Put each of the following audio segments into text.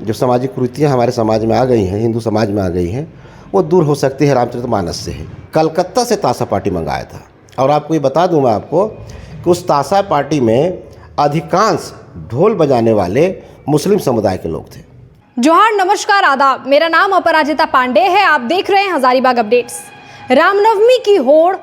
जो सामाजिक कुरीतियाँ हमारे समाज में आ गई हैं, हिंदू समाज में आ गई हैं, वो दूर हो सकती है रामचरितमानस से ही। कलकत्ता से ताशा पार्टी मंगाया था, और आपको ये बता दूं मैं आपको कि उस ताशा पार्टी में अधिकांश ढोल बजाने वाले मुस्लिम समुदाय के लोग थे। जोहार, नमस्कार, आदाब। मेरा नाम अपराजिता पांडे है। आप देख रहे हैं हजारीबाग अपडेट्स। रामनवमी की होड़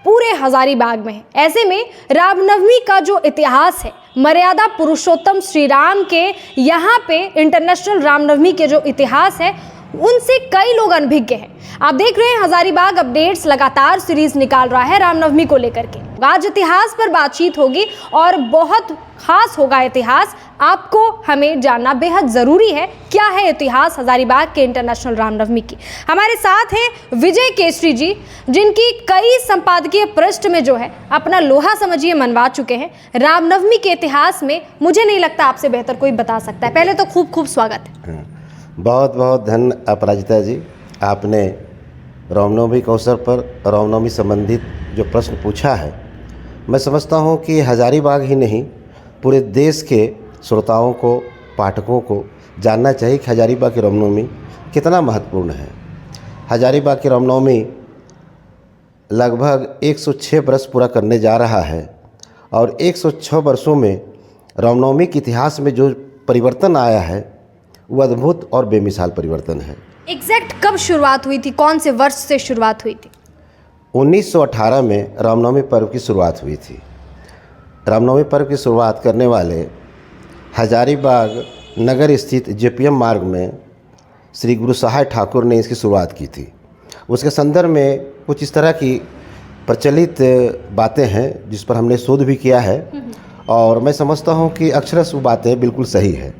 पूरे हजारीबाग में है। ऐसे में रामनवमी का जो इतिहास है, मर्यादा पुरुषोत्तम श्री राम के यहाँ पे इंटरनेशनल रामनवमी के जो इतिहास है, उनसे कई लोग अनभिज्ञ हैं। आप देख रहे हैं हजारीबाग अपडेट्स लगातार सीरीज निकाल रहा है रामनवमी को लेकर के। आज इतिहास पर बातचीत होगी और बहुत खास होगा इतिहास। आपको हमें जानना बेहद ज़रूरी है, क्या है इतिहास हजारीबाग के इंटरनेशनल रामनवमी की। हमारे साथ हैं विजय केसरी जी, जिनकी कई संपादकीय पृष्ठ में जो है अपना लोहा समझिए मनवा चुके हैं रामनवमी के इतिहास में। मुझे नहीं लगता आपसे बेहतर कोई बता सकता है। पहले तो खूब खूब स्वागत है। बहुत बहुत धन्य अपराजिता जी, आपने रामनवमी के अवसर पर रामनवमी संबंधित जो प्रश्न पूछा है, मैं समझता हूँ कि हजारीबाग ही नहीं, पूरे देश के श्रोताओं को, पाठकों को जानना चाहिए कि हजारीबाग की रामनवमी कितना महत्वपूर्ण है। हजारीबाग की रामनवमी लगभग 106 वर्ष पूरा करने जा रहा है, और 106 वर्षों में रामनवमी के इतिहास में जो परिवर्तन आया है वो अद्भुत और बेमिसाल परिवर्तन है। एग्जैक्ट कब शुरुआत हुई थी, कौन से वर्ष से शुरुआत हुई थी? 1918 में रामनवमी पर्व की शुरुआत हुई थी। रामनवमी पर्व की शुरुआत करने वाले हजारीबाग नगर स्थित जेपीएम मार्ग में श्री गुरु सहाय ठाकुर ने इसकी शुरुआत की थी। उसके संदर्भ में कुछ इस तरह की प्रचलित बातें हैं जिस पर हमने शोध भी किया है, और मैं समझता हूँ कि अक्षरश वो बातें बिल्कुल सही है।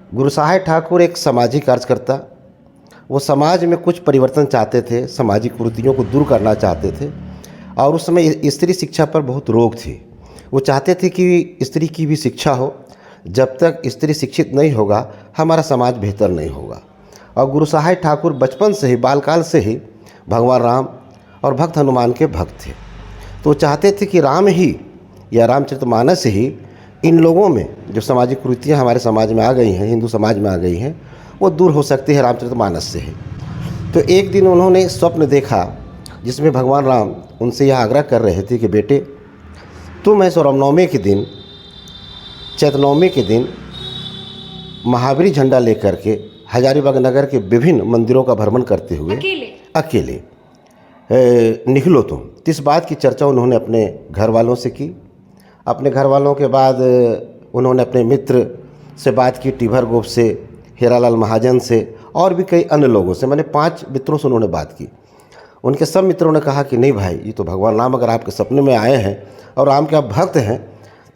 गुरु सहाय ठाकुर एक सामाजिक कार्यकर्ता, वो समाज में कुछ परिवर्तन चाहते थे, सामाजिक कुरीतियों को दूर करना चाहते थे, और उस समय स्त्री शिक्षा पर बहुत रोक थी। वो चाहते थे कि स्त्री की भी शिक्षा हो। जब तक स्त्री शिक्षित नहीं होगा, हमारा समाज बेहतर नहीं होगा। और गुरु सहाय ठाकुर बचपन से ही, बालकाल से ही भगवान राम और भक्त हनुमान के भक्त थे। तो चाहते थे कि राम ही या रामचरितमानस ही इन लोगों में जो सामाजिक कुरीतियाँ हमारे समाज में आ गई हैं, हिंदू समाज में आ गई हैं, वो दूर हो सकती है रामचरितमानस से ही। तो एक दिन उन्होंने स्वप्न देखा जिसमें भगवान राम उनसे यह आग्रह कर रहे थे कि बेटे, तुम ऐसे रामनवमी के दिन, चैत्र नवमी के दिन महावीर झंडा लेकर के हजारीबाग नगर के विभिन्न मंदिरों का भ्रमण करते हुए अकेले निकलो तुम। इस बात की चर्चा उन्होंने अपने घर वालों से की। अपने घर वालों के बाद उन्होंने अपने मित्र से बात की, टीभर गोप से, हीरालाल महाजन से, और भी कई अन्य लोगों से। मैंने 5 मित्रों से उन्होंने बात की। उनके सब मित्रों ने कहा कि नहीं भाई, ये तो भगवान राम अगर आपके सपने में आए हैं और राम के आप भक्त हैं,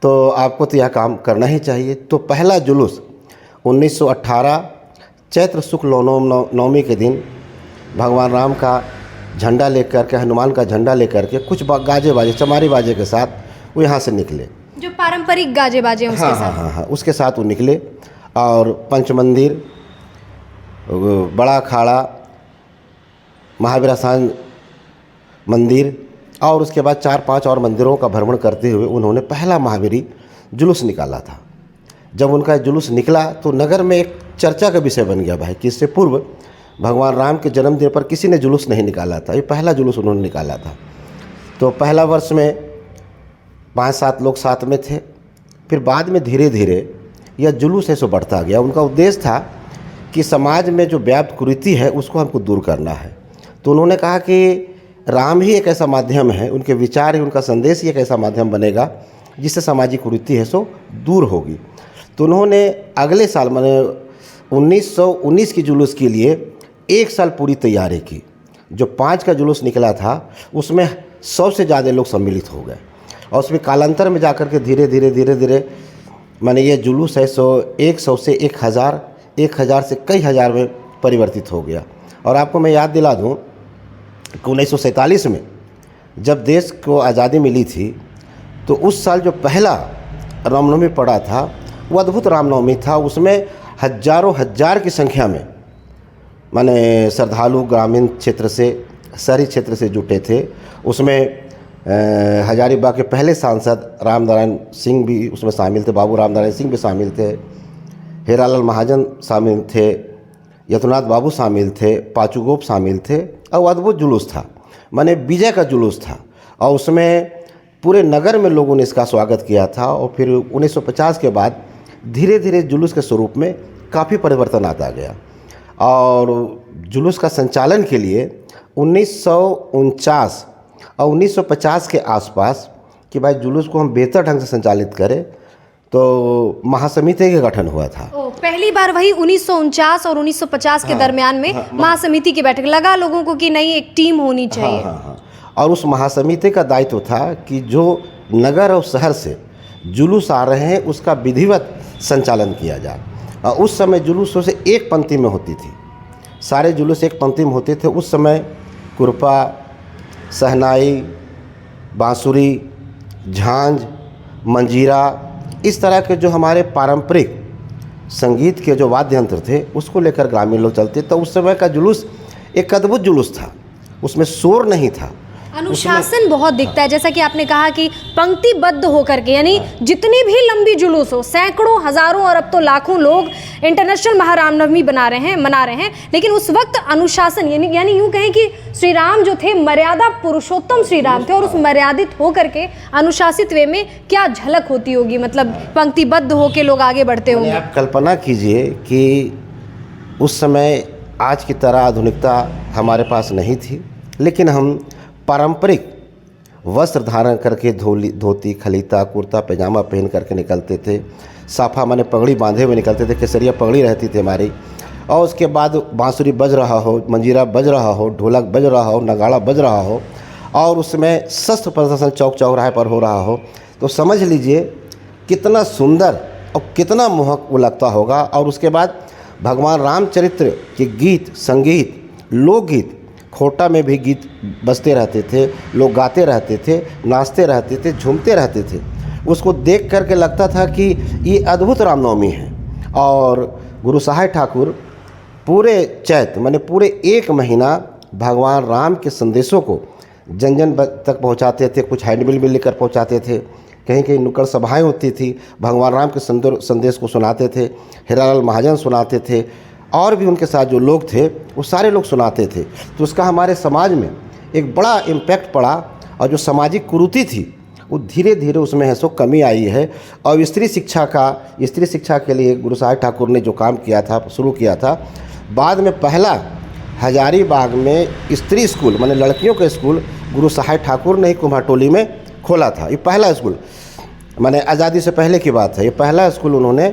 तो आपको तो यह काम करना ही चाहिए। तो पहला जुलूस 1918 चैत्र शुक्ल नवमी के दिन भगवान राम का झंडा लेकर के, हनुमान का झंडा लेकर के, कुछ गाजे बाजे, चमारी बाजे के साथ वो यहाँ से निकले, जो पारंपरिक गाजे बाजे उसके साथ। हाँ, उसके साथ वो निकले, और पंच मंदिर, बड़ा अखाड़ा, महावीर स्थान मंदिर, और उसके बाद 4-5 और मंदिरों का भ्रमण करते हुए उन्होंने पहला महावीरी जुलूस निकाला था। जब उनका जुलूस निकला तो नगर में एक चर्चा का विषय बन गया भाई कि इससे पूर्व भगवान राम के जन्मदिन पर किसी ने जुलूस नहीं निकाला था, ये पहला जुलूस उन्होंने निकाला था। तो पहला वर्ष में 5-7 लोग साथ में थे, फिर बाद में धीरे धीरे यह जुलूस ऐसे बढ़ता गया। उनका उद्देश्य था कि समाज में जो व्याप्त कुरीति है उसको हमको दूर करना है। तो उन्होंने कहा कि राम ही एक ऐसा माध्यम है, उनके विचार ही, उनका संदेश ही एक ऐसा माध्यम बनेगा जिससे सामाजिक कुरीति है सो दूर होगी। तो उन्होंने अगले साल, माने 1919 की जुलूस के लिए 1 साल पूरी तैयारी की। जो 5 का जुलूस निकला था उसमें 100 से ज़्यादा लोग सम्मिलित हो गए, और उसमें कालांतर में जाकर के धीरे धीरे माने ये जुलूस है सो 100 से 1000, 1000 से कई हज़ार में परिवर्तित हो गया। और आपको मैं याद दिला दूं कि 1947 में जब देश को आज़ादी मिली थी, तो उस साल जो पहला रामनवमी पड़ा था वो अद्भुत रामनवमी था। उसमें हजारों हजार की संख्या में माने श्रद्धालु ग्रामीण क्षेत्र से, शहरी क्षेत्र से जुटे थे। उसमें हजारीबाग के पहले सांसद रामनारायण सिंह भी उसमें शामिल थे, बाबू रामनारायण सिंह भी शामिल थे। हीरालाल महाजन शामिल थे, यदुनाथ बाबू शामिल थे, पाचू गोप शामिल थे और अद्भुत जुलूस था, माने विजय का जुलूस था। और उसमें पूरे नगर में लोगों ने इसका स्वागत किया था। और फिर 1950 के बाद धीरे धीरे जुलूस के स्वरूप में काफ़ी परिवर्तन आता गया। और जुलूस का संचालन के लिए 1949 और 1950 के आसपास कि भाई जुलूस को हम बेहतर ढंग से संचालित करें, तो महासमिति का गठन हुआ था। पहली बार वही 1949 और 1950 के दरमियान में महासमिति की बैठक लगा लोगों को कि नहीं, एक टीम होनी चाहिए। हाँ। और उस महासमिति का दायित्व था कि जो नगर और शहर से जुलूस आ रहे हैं उसका विधिवत संचालन किया जाए। और उस समय जुलूसों से एक पंक्ति में होती थी, सारे जुलूस एक पंक्ति में होते थे। उस समय कुरपा, शहनाई, बांसुरी, झांझ, मंजीरा, इस तरह के जो हमारे पारंपरिक संगीत के जो वाद्य यंत्र थे उसको लेकर ग्रामीण लोग चलते। तो उस समय का जुलूस एक अद्भुत जुलूस था, उसमें शोर नहीं था, अनुशासन बहुत दिखता है। जैसा कि आपने कहा कि पंक्तिबद्ध होकर के, यानी जितनी भी लंबी जुलूस हो, सैकड़ों, हजारों और अब तो लाखों लोग इंटरनेशनल महारामनवमी मना रहे हैं, लेकिन उस वक्त अनुशासन, यानी यूं कहें कि श्री राम जो थे मर्यादा पुरुषोत्तम श्री राम थे, और उस मर्यादित होकर के अनुशासित वे में क्या झलक होती होगी, मतलब पंक्तिबद्ध होकर लोग आगे बढ़ते होंगे। आप कल्पना कीजिए कि उस समय आज की तरह आधुनिकता हमारे पास नहीं थी, लेकिन हम पारंपरिक वस्त्र धारण करके धोती, खलीता, कुर्ता पैजामा पहन करके निकलते थे। साफा माने पगड़ी बांधे हुए निकलते थे, केसरिया पगड़ी रहती थी हमारी। और उसके बाद बांसुरी बज रहा हो, मंजीरा बज रहा हो, ढोलक बज रहा हो, नगाड़ा बज रहा हो, और उसमें शस्त्र प्रदर्शन चौक चौराहे पर हो रहा हो, तो समझ लीजिए कितना सुंदर और कितना मोहक वो लगता होगा। और उसके बाद भगवान रामचरित्र के गीत, संगीत, लोकगीत, खोटा में भी गीत बजते रहते थे, लोग गाते रहते थे, नाचते रहते थे, झूमते रहते थे। उसको देख करके लगता था कि ये अद्भुत रामनवमी है। और गुरु सहाय ठाकुर पूरे चैत माने पूरे एक महीना भगवान राम के संदेशों को जन जन तक पहुंचाते थे। कुछ हैंडबिल भी लेकर पहुंचाते थे, कहीं कहीं नुक्कड़ सभाएं होती थी, भगवान राम के संदेश को सुनाते थे। हीरालाल महाजन सुनाते थे, और भी उनके साथ जो लोग थे वो सारे लोग सुनाते थे। तो उसका हमारे समाज में एक बड़ा इम्पैक्ट पड़ा, और जो सामाजिक कुरीति थी वो धीरे धीरे उसमें है सो कमी आई है। और स्त्री शिक्षा के लिए गुरु साहिब ठाकुर ने जो काम किया था, शुरू किया था, बाद में पहला हजारीबाग में स्त्री स्कूल माने लड़कियों का स्कूल गुरु साहिब ठाकुर ने ही कुम्हाटोली में खोला था। ये पहला स्कूल माने आज़ादी से पहले की बात है, ये पहला स्कूल उन्होंने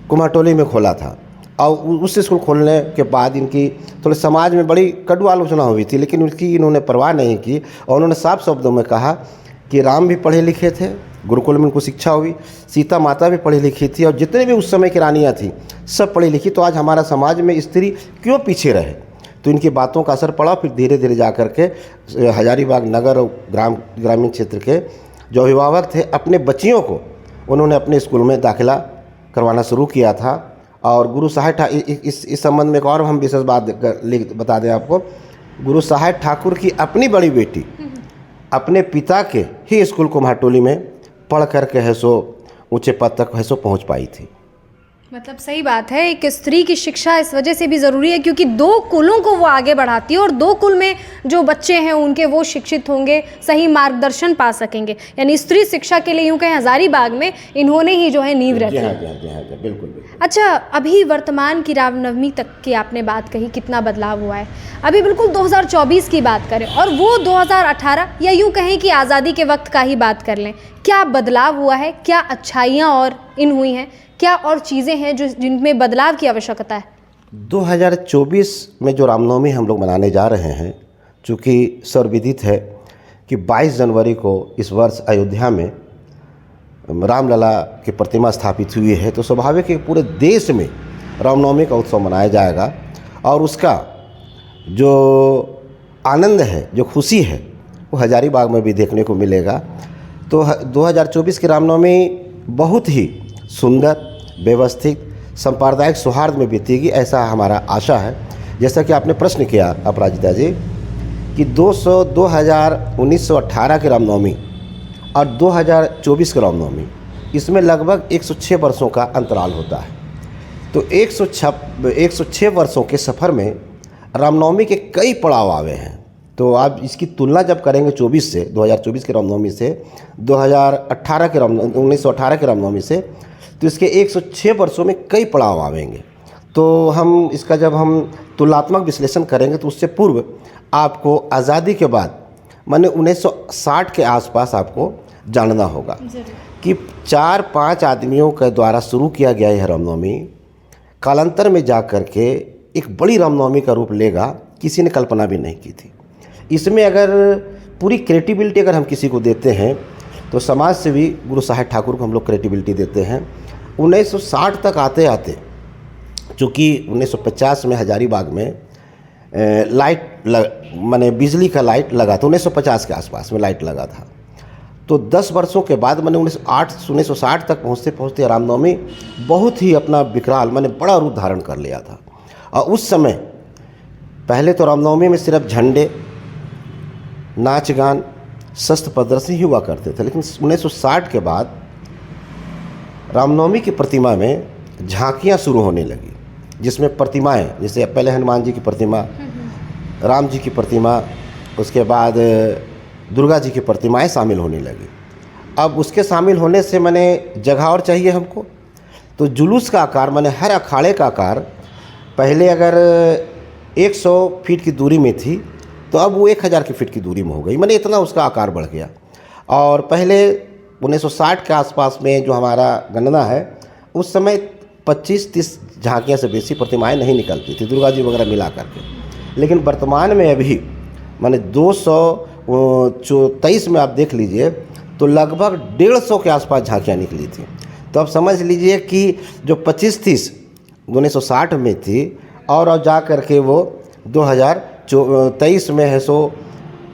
कुम्हाटोली में खोला था। और उस स्कूल खोलने के बाद इनकी थोड़े समाज में बड़ी कड़ू आलोचना हुई थी, लेकिन उसकी इन्होंने परवाह नहीं की। और उन्होंने साफ शब्दों में कहा कि राम भी पढ़े लिखे थे, गुरुकुल में उनको शिक्षा हुई, सीता माता भी पढ़ी लिखी थी, और जितने भी उस समय की रानियाँ थी सब पढ़ी लिखी। तो आज हमारा समाज में स्त्री क्यों पीछे रहे? तो इनकी बातों का असर पड़ा। फिर धीरे धीरे जा कर के हजारीबाग नगर और ग्रामीण क्षेत्र के जो अभिभावक थे, अपने बच्चियों को उन्होंने अपने स्कूल में दाखिला करवाना शुरू किया था। और गुरु साहिब इस संबंध में एक और हम विशेष बात बता दें आपको, गुरु साहिब ठाकुर की अपनी बड़ी बेटी अपने पिता के ही स्कूल कुम्हाटोली में पढ़ करके है सो ऊंचे पद तक है सो पहुँच पाई थी। मतलब सही बात है, एक स्त्री की शिक्षा इस वजह से भी ज़रूरी है क्योंकि दो कुलों को वो आगे बढ़ाती है, और दो कुल में जो बच्चे हैं उनके वो शिक्षित होंगे, सही मार्गदर्शन पा सकेंगे। यानी स्त्री शिक्षा के लिए यूँ कहें हजारीबाग में इन्होंने ही जो है नींव रखी। बिल्कुल। अच्छा, अभी वर्तमान की रामनवमी तक की आपने बात कही, कितना बदलाव हुआ है। अभी बिल्कुल 2024 की बात करें और वो 2018 या यूँ कहें कि आज़ादी के वक्त का ही बात कर लें, क्या बदलाव हुआ है, क्या अच्छाइयाँ और इन हुई हैं, क्या और चीज़ें हैं जिनमें बदलाव की आवश्यकता है? 2024 में जो रामनवमी हम लोग मनाने जा रहे हैं, चूँकि सर्वविदित है कि 22 जनवरी को इस वर्ष अयोध्या में रामलला की प्रतिमा स्थापित हुई है, तो स्वाभाविक है पूरे देश में रामनवमी का उत्सव मनाया जाएगा। और उसका जो आनंद है, जो खुशी है, वो हजारीबाग में भी देखने को मिलेगा। तो 2024 की रामनवमी बहुत ही सुंदर, व्यवस्थित, सांप्रदायिक सौहार्द में बीतेगी, ऐसा हमारा आशा है। जैसा कि आपने प्रश्न किया अपराजिता जी कि 1918 की रामनवमी और 2024 की रामनवमी, इसमें लगभग 106 वर्षों का अंतराल होता है। तो 106 वर्षों के सफ़र में रामनवमी के कई पड़ाव आवे हैं। तो आप इसकी तुलना जब करेंगे 2024 के रामनवमी से 1918 के रामनवमी से, तो इसके 106 वर्षों में कई पड़ाव आवेंगे। तो हम इसका जब हम तुलनात्मक विश्लेषण करेंगे तो उससे पूर्व आपको आज़ादी के बाद माने 1960 के आसपास आपको जानना होगा कि 4-5 आदमियों के द्वारा शुरू किया गया यह रामनवमी कालांतर में जा कर के एक बड़ी रामनवमी का रूप लेगा, किसी ने कल्पना भी नहीं की थी। इसमें अगर पूरी क्रेडिबिलिटी अगर हम किसी को देते हैं तो समाज सेवी गुरु साहेब ठाकुर को हम लोग क्रेडिबिलिटी देते हैं। 1960 तक आते आते, चूँकि 1950 में हजारीबाग में माने बिजली का लाइट लगा था, 1950 के आसपास में लाइट लगा था। तो 10 वर्षों के बाद मैंने 1960 तक पहुँचते रामनवमी बहुत ही अपना विकराल माने बड़ा रूप धारण कर लिया था। और उस समय पहले तो रामनवमी में सिर्फ झंडे, नाच गान, शस्त्र प्रदर्शन ही हुआ करते थे, लेकिन 1960 के बाद रामनवमी की प्रतिमा में झांकियाँ शुरू होने लगी, जिसमें प्रतिमाएं जैसे पहले हनुमान जी की प्रतिमा, राम जी की प्रतिमा, उसके बाद दुर्गा जी की प्रतिमाएं शामिल होने लगी। अब उसके शामिल होने से मैंने जगह और चाहिए हमको, तो जुलूस का आकार माने हर अखाड़े का आकार पहले अगर 100 फीट की दूरी में थी तो अब वो 1000 की फीट की दूरी में हो गई, माने इतना उसका आकार बढ़ गया। और पहले 1960 के आसपास में जो हमारा गणना है उस समय 25-30 झांकियाँ से बेसी प्रतिमाएं नहीं निकलती थी, दुर्गा जी वगैरह मिला करके। लेकिन वर्तमान में अभी माने 223 में आप देख लीजिए तो लगभग 150 के आसपास झांकियाँ निकली थी। तो आप समझ लीजिए कि जो 25-30 1960 में थी और अब जा कर के वो 2023 में है सो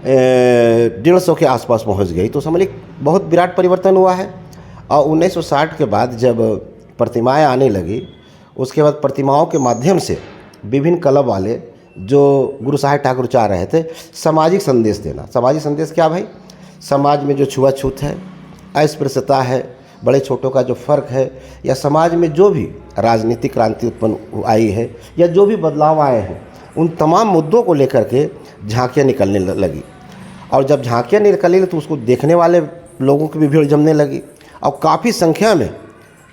150 के आसपास पहुंच गई। तो समझ लीजिए बहुत विराट परिवर्तन हुआ है। और 1960 के बाद जब प्रतिमाएं आने लगी, उसके बाद प्रतिमाओं के माध्यम से विभिन्न क्लब वाले जो गुरु साहेब ठाकुर चाह रहे थे सामाजिक संदेश देना। सामाजिक संदेश क्या भाई? समाज में जो छुआछूत है, अस्पृश्यता है, बड़े छोटों का जो फ़र्क है, या समाज में जो भी राजनीतिक क्रांति उत्पन्न आई है या जो भी बदलाव आए हैं, उन तमाम मुद्दों को लेकर के झांकियाँ निकलने लगी। और जब झांकियाँ निकली तो उसको देखने वाले लोगों की भी भीड़ जमने लगी और काफ़ी संख्या में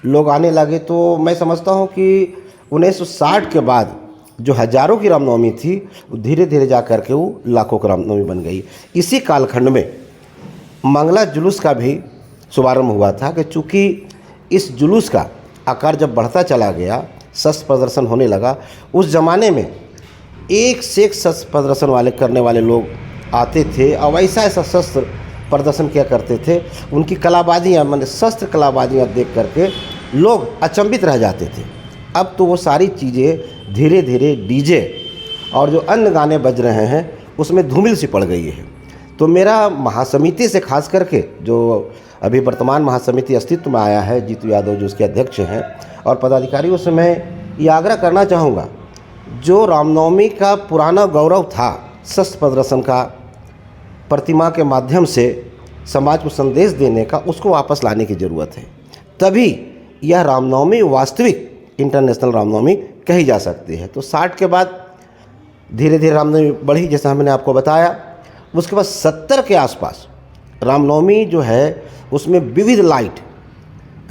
लोग आने लगे। तो मैं समझता हूँ कि 1960 के बाद जो हज़ारों की रामनवमी थी वो धीरे धीरे जा कर के वो लाखों की रामनवमी बन गई। इसी कालखंड में मंगला जुलूस का भी शुभारंभ हुआ था कि चूँकि इस जुलूस का आकार जब बढ़ता चला गया, शस्त्र प्रदर्शन होने लगा। उस ज़माने में एक से एक शस्त्र प्रदर्शन करने वाले लोग आते थे और ऐसा शस्त्र प्रदर्शन किया करते थे। उनकी कलाबाजियाँ माने शस्त्र कलाबाजियाँ देख करके लोग अचंभित रह जाते थे। अब तो वो सारी चीज़ें धीरे धीरे डीजे और जो अन्य गाने बज रहे हैं उसमें धूमिल सी पड़ गई है। तो मेरा महासमिति से खास करके जो अभी वर्तमान महासमिति अस्तित्व में आया है, जीतू यादव जो उसके अध्यक्ष हैं, और पदाधिकारियों से मैं ये आग्रह करना चाहूँगा, जो रामनवमी का पुराना गौरव था शस्त्र प्रदर्शन का, प्रतिमा के माध्यम से समाज को संदेश देने का, उसको वापस लाने की ज़रूरत है। तभी यह रामनवमी वास्तविक इंटरनेशनल रामनवमी कही जा सकती है। तो 60 के बाद धीरे धीरे रामनवमी बढ़ी, जैसा हमने आपको बताया। उसके बाद 70 के आसपास रामनवमी जो है उसमें विविध लाइट,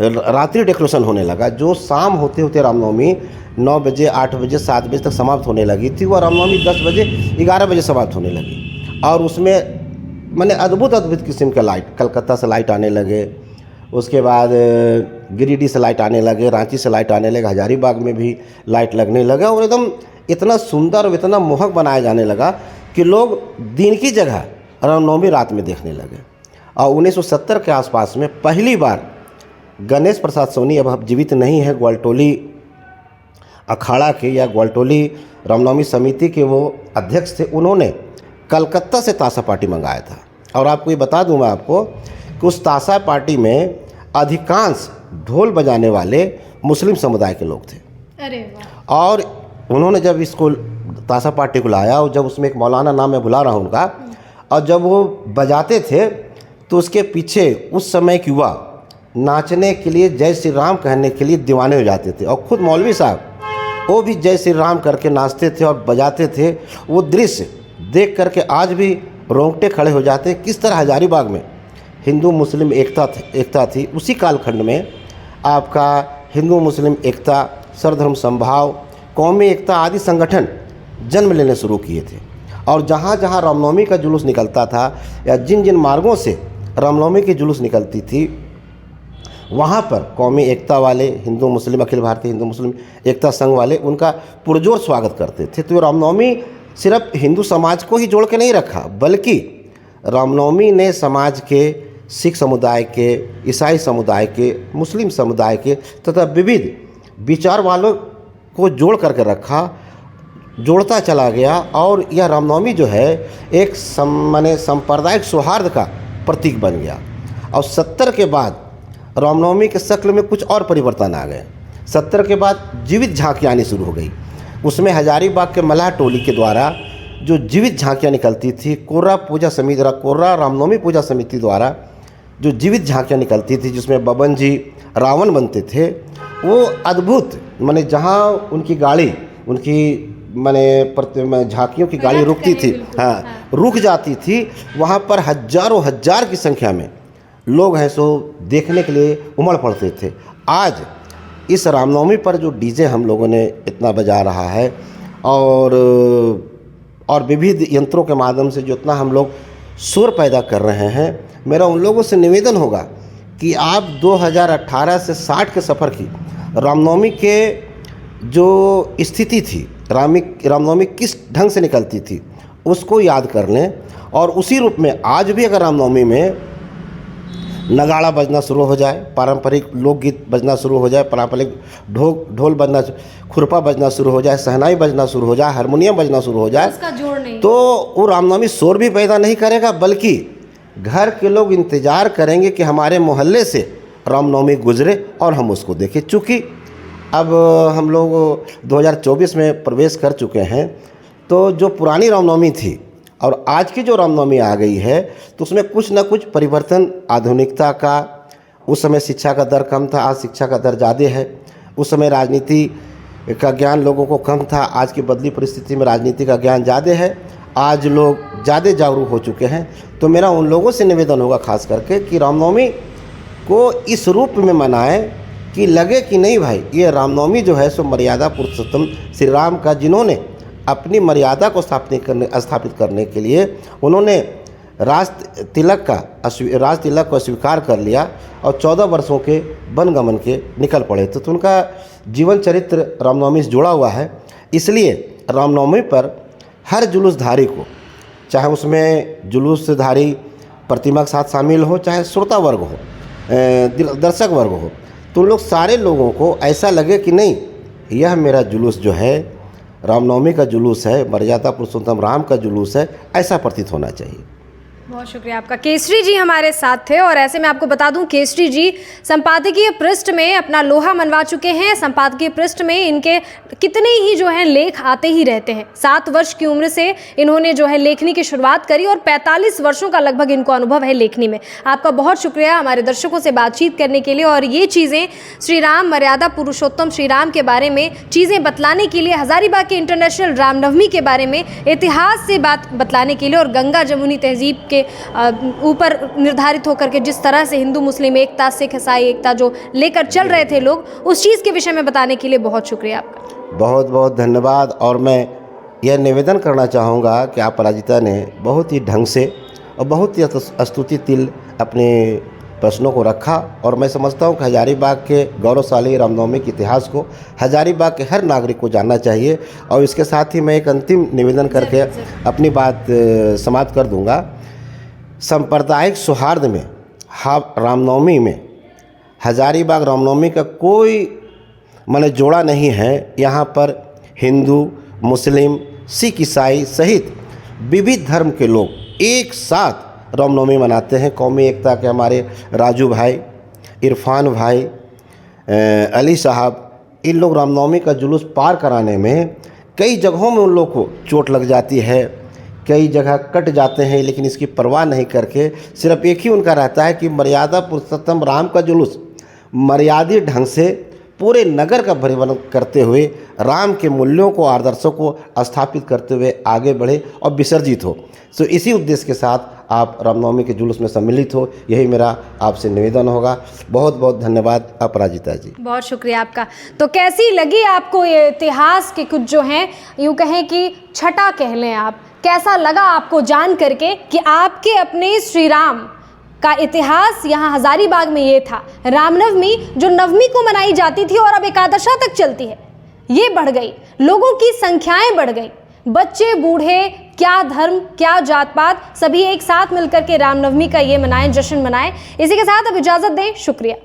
रात्रि डेकोरेशन होने लगा। जो शाम होते होते रामनवमी 9 बजे, 8 बजे, 7 बजे तक समाप्त होने लगी थी, वह रामनवमी 10 बजे, 11 बजे समाप्त होने लगी। और उसमें मैंने अद्भुत किस्म के लाइट, कलकत्ता से लाइट आने लगे, उसके बाद गिरिडीह से लाइट आने लगे, रांची से लाइट आने लगे, हजारीबाग में भी लाइट लगने लगा। और एकदम इतना सुंदर और इतना मोहक बनाया जाने लगा कि लोग दिन की जगह रामनवमी रात में देखने लगे। और 1970 के आसपास में पहली बार गणेश प्रसाद सोनी, अब जीवित नहीं है, ग्वालटोली अखाड़ा के या ग्वालटोली रामनवमी समिति के वो अध्यक्ष थे, उन्होंने कलकत्ता से ताशा पार्टी मंगाया था। और आपको ये बता दूं मैं आपको कि उस ताशा पार्टी में अधिकांश ढोल बजाने वाले मुस्लिम समुदाय के लोग थे। अरे वाह। और उन्होंने जब इसको ताशा पार्टी को लाया, और जब उसमें एक मौलाना, नाम मैं भुला रहा हूँ उनका, और जब वो बजाते थे तो उसके पीछे उस समय के युवा नाचने के लिए, जय श्री राम कहने के लिए दीवाने हो जाते थे। और ख़ुद मौलवी साहब वो भी जय श्री राम करके नाचते थे और बजाते थे। वो दृश्य देख करके आज भी रोंगटे खड़े हो जाते हैं। किस तरह हजारीबाग में हिंदू मुस्लिम एकता थी। उसी कालखंड में आपका हिंदू मुस्लिम एकता, सर्वधर्म समभाव, कौमी एकता आदि संगठन जन्म लेने शुरू किए थे। और जहाँ जहाँ रामनवमी का जुलूस निकलता था या जिन जिन मार्गों से रामनवमी की जुलूस निकलती थी, वहाँ पर कौमी एकता वाले, हिंदू मुस्लिम, अखिल भारतीय हिंदू मुस्लिम एकता संघ वाले उनका पुरजोर स्वागत करते थे। तो रामनवमी सिर्फ हिंदू समाज को ही जोड़ के नहीं रखा, बल्कि रामनवमी ने समाज के, सिख समुदाय के, ईसाई समुदाय के, मुस्लिम समुदाय के तथा विविध विचार वालों को जोड़ करके रखा, जोड़ता चला गया। और यह रामनवमी जो है एक सांप्रदायिक सौहार्द का प्रतीक बन गया। और 70 के बाद रामनवमी के शक्ल में कुछ और परिवर्तन आ गए। 70 के बाद जीवित झांकियाँ आनी शुरू हो गई। उसमें हजारीबाग के मल्लाह टोली के द्वारा जो जीवित झांकियाँ निकलती थी, कोर्रा रामनवमी पूजा समिति द्वारा जो जीवित झांकियाँ निकलती थी, जिसमें बबन जी रावण बनते थे, वो अद्भुत, माने जहाँ उनकी गाड़ी, उनकी झांकियों की गाड़ी रुकती थी, हाँ रुक जाती थी, वहाँ पर हजारों हजार की संख्या में लोग हैं सो देखने के लिए उमड़ पड़ते थे। आज इस रामनवमी पर जो डीजे हम लोगों ने इतना बजा रहा है और विविध यंत्रों के माध्यम से जो इतना हम लोग शोर पैदा कर रहे हैं, मेरा उन लोगों से निवेदन होगा कि आप 2018 से 60 के सफ़र की रामनवमी के जो स्थिति थी, रामनवमी किस ढंग से निकलती थी, उसको याद कर लें। और उसी रूप में आज भी अगर रामनवमी में नगाड़ा बजना शुरू हो जाए, पारंपरिक लोकगीत बजना शुरू हो जाए, पारंपरिक ढोल बजना, खुरपा बजना शुरू हो जाए, सहनाई बजना शुरू हो जाए, हारमोनियम बजना शुरू हो जाए, उसका जोड़ नहीं, तो वो रामनवमी शोर भी पैदा नहीं करेगा, बल्कि घर के लोग इंतज़ार करेंगे कि हमारे मोहल्ले से रामनवमी गुजरे और हम उसको देखें। चूँकि अब हम लोग 2024 में प्रवेश कर चुके हैं, तो जो पुरानी रामनवमी थी और आज की जो रामनवमी आ गई है, तो उसमें कुछ ना कुछ परिवर्तन आधुनिकता का। उस समय शिक्षा का दर कम था, आज शिक्षा का दर ज़्यादा है। उस समय राजनीति का ज्ञान लोगों को कम था, आज की बदली परिस्थिति में राजनीति का ज्ञान ज़्यादा है, आज लोग ज़्यादा जागरूक हो चुके हैं। तो मेरा उन लोगों से निवेदन होगा खास करके कि रामनवमी को इस रूप में मनाएं कि लगे कि नहीं भाई, ये रामनवमी जो है सो मर्यादा पुरुषोत्तम श्री राम का, जिन्होंने अपनी मर्यादा को स्थापित करने के लिए उन्होंने राज तिलक को स्वीकार कर लिया और 14 वर्षों के वनगमन के निकल पड़े। तो उनका जीवन चरित्र रामनवमी से जुड़ा हुआ है। इसलिए रामनवमी पर हर जुलूसधारी को, चाहे उसमें जुलूसधारी प्रतिमा के साथ शामिल हो, चाहे श्रोता वर्ग हो, दर्शक वर्ग हो, तो लोग सारे लोगों को ऐसा लगे कि नहीं, यह मेरा जुलूस जो है रामनवमी का जुलूस है, मर्यादा पुरुषोत्तम राम का जुलूस है, ऐसा प्रतीत होना चाहिए। बहुत शुक्रिया आपका। केसरी जी हमारे साथ थे और ऐसे में आपको बता दूं, केसरी जी संपादकीय पृष्ठ में अपना लोहा मनवा चुके हैं। संपादकीय पृष्ठ में इनके कितने ही जो है लेख आते ही रहते हैं। 7 वर्ष की उम्र से इन्होंने जो है लेखनी की शुरुआत करी और 45 वर्षों का लगभग इनको अनुभव है लेखनी में। आपका बहुत शुक्रिया हमारे दर्शकों से बातचीत करने के लिए और ये चीज़ें श्री राम, मर्यादा पुरुषोत्तम श्री राम के बारे में चीज़ें बतलाने के लिए, हजारीबाग के इंटरनेशनल रामनवमी के बारे में इतिहास से बात बतलाने के लिए और गंगा जमुनी तहजीब के ऊपर निर्धारित होकर के जिस तरह से हिंदू मुस्लिम एकता, सिख ईसाई एकता जो लेकर चल रहे थे लोग, उस चीज़ के विषय में बताने के लिए बहुत शुक्रिया आपका। बहुत बहुत धन्यवाद। और मैं यह निवेदन करना चाहूँगा कि आप पराजिता ने बहुत ही ढंग से और बहुत ही स्तुतिशील अपने प्रश्नों को रखा और मैं समझता हूँ कि हजारीबाग के गौरवशाली रामनवमी के इतिहास को हजारीबाग के हर नागरिक को जानना चाहिए। और इसके साथ ही मैं एक अंतिम निवेदन करके अपनी बात समाप्त कर दूँगा। सांप्रदायिक सौहार्द में रामनवमी में हजारीबाग रामनवमी का कोई जोड़ा नहीं है। यहाँ पर हिंदू, मुस्लिम, सिख, ईसाई सहित विविध धर्म के लोग एक साथ रामनवमी मनाते हैं। कौमी एकता के हमारे राजू भाई, इरफान भाई, अली साहब, इन लोग रामनवमी का जुलूस पार कराने में कई जगहों में उन लोग को चोट लग जाती है, कई जगह कट जाते हैं, लेकिन इसकी परवाह नहीं करके सिर्फ एक ही उनका रहता है कि मर्यादा पुरुषोत्तम राम का जुलूस मर्यादित ढंग से पूरे नगर का परिवर्तन करते हुए राम के मूल्यों को, आदर्शों को स्थापित करते हुए आगे बढ़े और विसर्जित हो। तो इसी उद्देश्य के साथ आप रामनवमी के जुलूस में सम्मिलित हो, यही मेरा आपसे निवेदन होगा। बहुत बहुत धन्यवाद अपराजिता जी। बहुत शुक्रिया आपका। तो कैसी लगी आपको ये इतिहास के कुछ जो हैं, यूँ कहें कि छटा कह लें आप, कैसा लगा आपको जान करके कि आपके अपने श्री राम का इतिहास यहाँ हजारीबाग में ये था। रामनवमी जो नवमी को मनाई जाती थी और अब एकादशा तक चलती है, ये बढ़ गई, लोगों की संख्याएं बढ़ गई, बच्चे बूढ़े, क्या धर्म क्या जात पात, सभी एक साथ मिलकर के रामनवमी का ये मनाएं, जश्न मनाएं। इसी के साथ अब इजाज़त दें, शुक्रिया।